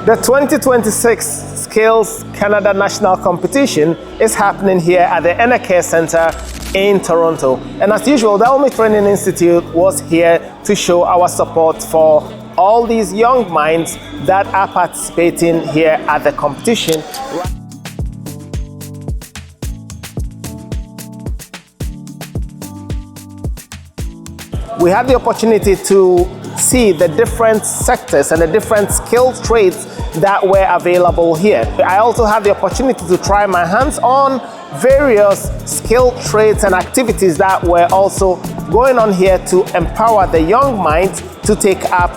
The 2026 Skills Canada National Competition is happening here at the Enercare Centre in Toronto. And as usual, the Delmi Training Institute was here to show our support for all these young minds that are participating here at the competition. We had the opportunity to see the different sectors and the different skilled trades that were available here. I also had the opportunity to try my hands on various skilled trades and activities that were also going on here to empower the young minds to take up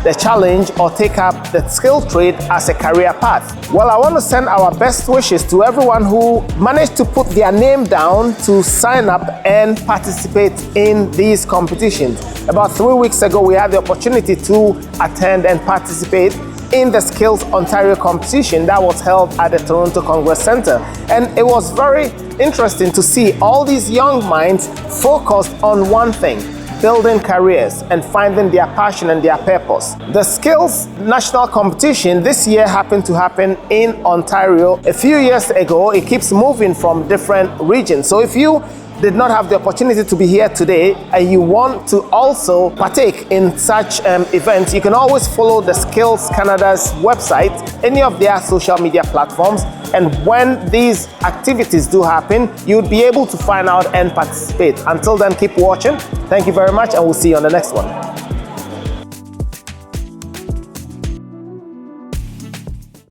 the challenge or take up the skilled trade as a career path. Well, I want to send our best wishes to everyone who managed to put their name down to sign up and participate in these competitions. About 3 weeks ago, we had the opportunity to attend and participate in the Skills Ontario competition that was held at the Toronto Congress Centre. And it was very interesting to see all these young minds focused on one thing: building careers and finding their passion and their purpose. The Skills National Competition this year happened to happen in Ontario. A few years ago, it keeps moving from different regions. So if you did not have the opportunity to be here today and you want to also partake in such events, you can always follow the Skills Canada's website, any of their social media platforms, and when these activities do happen, you'll be able to find out and participate. Until then, keep watching. Thank you very much, and we'll see you on the next one.